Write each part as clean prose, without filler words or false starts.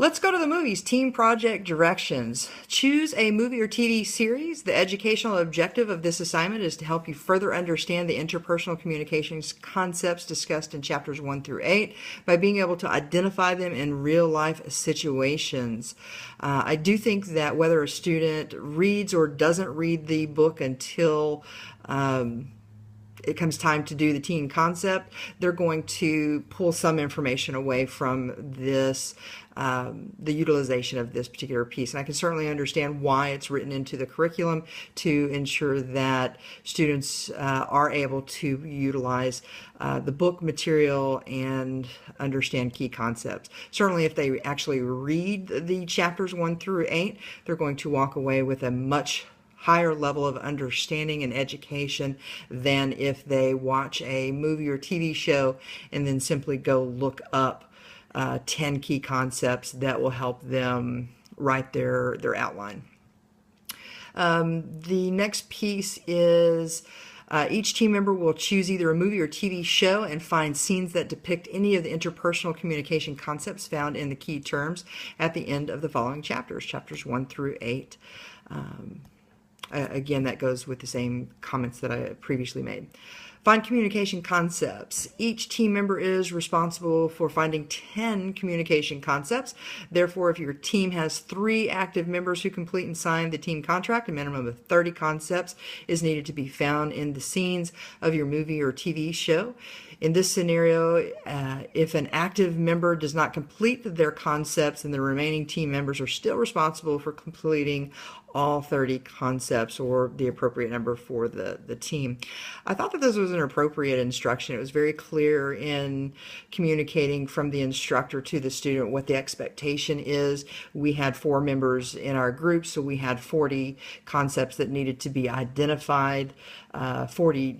Let's go to the movies. Team project directions. Choose a movie or TV series. The educational objective of this assignment is to help you further understand the interpersonal communications concepts discussed in chapters 1 through 8 by being able to identify them in real life situations. I do think that whether a student reads or doesn't read the book until it comes time to do the teen concept, they're going to pull some information away from this, the utilization of this particular piece. And I can certainly understand why it's written into the curriculum to ensure that students are able to utilize the book material and understand key concepts. Certainly if they actually read the chapters 1 through 8, they're going to walk away with a much higher level of understanding and education than if they watch a movie or TV show and then simply go look up 10 key concepts that will help them write their outline. The next piece is each team member will choose either a movie or TV show and find scenes that depict any of the interpersonal communication concepts found in the key terms at the end of the following chapters, chapters 1 through 8. Again, that goes with the same comments that I previously made. Find communication concepts. Each team member is responsible for finding 10 communication concepts. Therefore, if your team has 3 active members who complete and sign the team contract, a minimum of 30 concepts is needed to be found in the scenes of your movie or TV show. In this scenario, if an active member does not complete their concepts, then the remaining team members are still responsible for completing all 30 concepts, or the appropriate number for the team. I thought that this was an appropriate instruction. It was very clear in communicating from the instructor to the student what the expectation is. We had 4 members in our group, so we had 40 concepts that needed to be identified, 40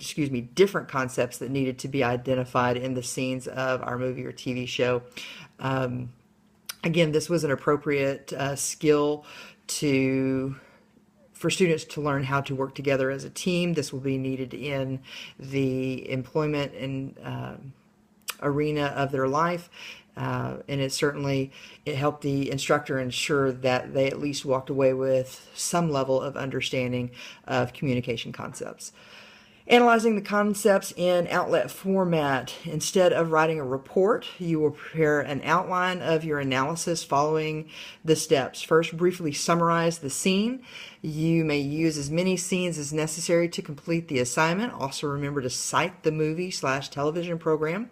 different concepts that needed to be identified in the scenes of our movie or TV show. Again, this was an appropriate skill for students to learn how to work together as a team. This will be needed in the employment and arena of their life. And it helped the instructor ensure that they at least walked away with some level of understanding of communication concepts. Analyzing the concepts in outlet format. Instead of writing a report, you will prepare an outline of your analysis following the steps. First, briefly summarize the scene. You may use as many scenes as necessary to complete the assignment. Also remember to cite the movie/television program.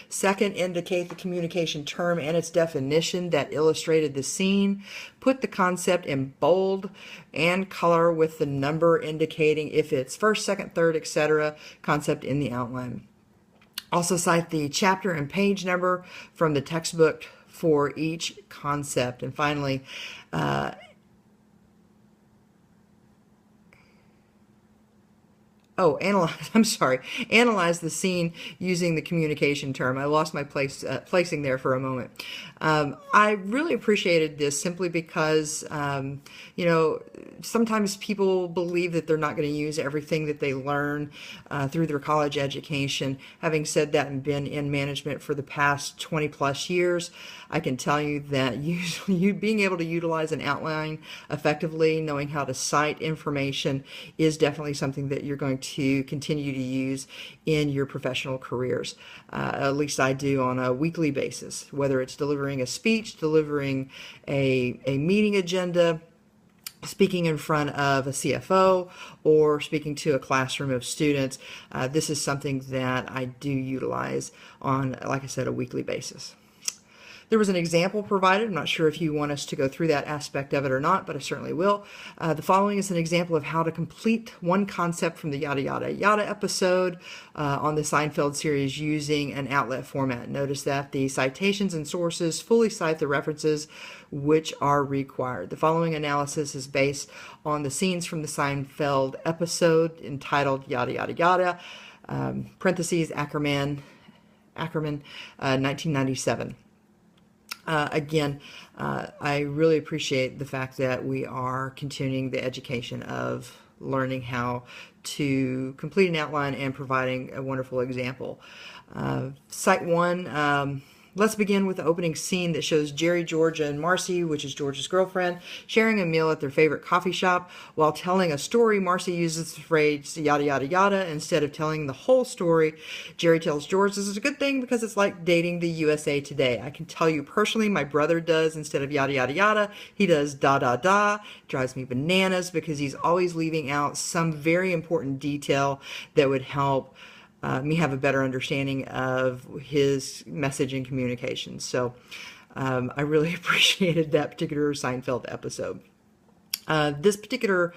Second, indicate the communication term and its definition that illustrated the scene. Put the concept in bold and color with the number indicating if it's first, second, third, etc. concept in the outline. Also cite the chapter and page number from the textbook for each concept. And finally, analyze the scene using the communication term. I lost my placing there for a moment. I really appreciated this simply because, sometimes people believe that they're not going to use everything that they learn through their college education. Having said that and been in management for the past 20 plus years, I can tell you that you being able to utilize an outline effectively, knowing how to cite information, is definitely something that you're going to continue to use in your professional careers. At least I do on a weekly basis, whether it's delivering a speech, delivering a meeting agenda, speaking in front of a CFO, or speaking to a classroom of students. This is something that I do utilize on, like I said, a weekly basis. There was an example provided. I'm not sure if you want us to go through that aspect of it or not, but I certainly will. The following is an example of how to complete one concept from the Yada Yada Yada episode on the Seinfeld series using an outlet format. Notice that the citations and sources fully cite the references which are required. The following analysis is based on the scenes from the Seinfeld episode entitled Yada Yada Yada, parentheses, Ackerman, 1997. Again, I really appreciate the fact that we are continuing the education of learning how to complete an outline and providing a wonderful example. Site 1, Let's begin with the opening scene that shows Jerry, Georgia, and Marcy, which is Georgia's girlfriend, sharing a meal at their favorite coffee shop. While telling a story, Marcy uses the phrase yada yada yada instead of telling the whole story. Jerry tells George this is a good thing because it's like dating the USA Today. I can tell you personally, my brother does, instead of yada yada yada, he does da da da. It drives me bananas because he's always leaving out some very important detail that would help me have a better understanding of his message and communication. So I really appreciated that particular Seinfeld episode. This particular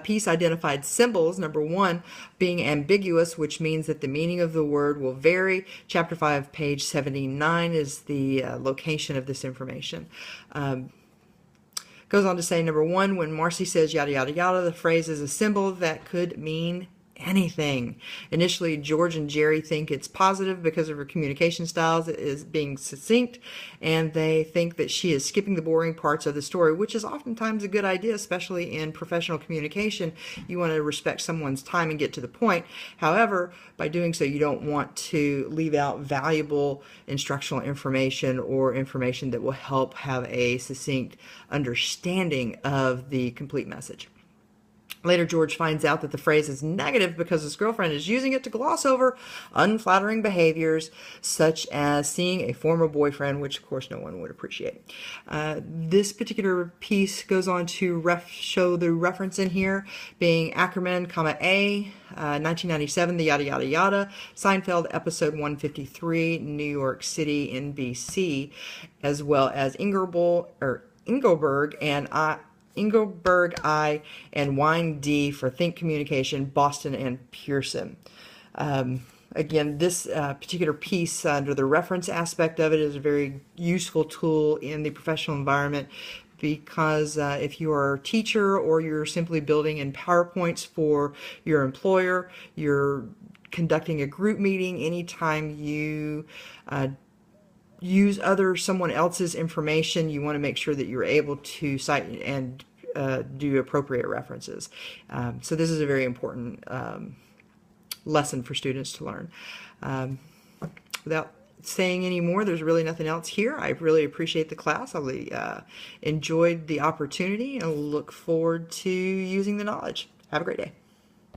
piece identified symbols, number one, being ambiguous, which means that the meaning of the word will vary. Chapter 5, page 79 is the location of this information. Goes on to say, number one, when Marcy says yada yada yada, the phrase is a symbol that could mean anything. Initially, George and Jerry think it's positive because of her communication styles is being succinct, and they think that she is skipping the boring parts of the story, which is oftentimes a good idea, especially in professional communication. You want to respect someone's time and get to the point. However, by doing so, you don't want to leave out valuable instructional information or information that will help have a succinct understanding of the complete message. Later, George finds out that the phrase is negative because his girlfriend is using it to gloss over unflattering behaviors, such as seeing a former boyfriend, which, of course, no one would appreciate. This particular piece goes on to show the reference in here being Ackerman, A, 1997, the yada yada yada, Seinfeld, episode 153, New York City, NBC, as well as Engelberg I, and Wine D for Think Communication, Boston and Pearson. Again, this particular piece under the reference aspect of it is a very useful tool in the professional environment because if you are a teacher or you're simply building in PowerPoints for your employer, you're conducting a group meeting, anytime you use someone else's information, you want to make sure that you're able to cite and do appropriate references. So this is a very important lesson for students to learn. Without saying any more, there's really nothing else here. I really appreciate the class. I really enjoyed the opportunity and look forward to using the knowledge. Have a great day.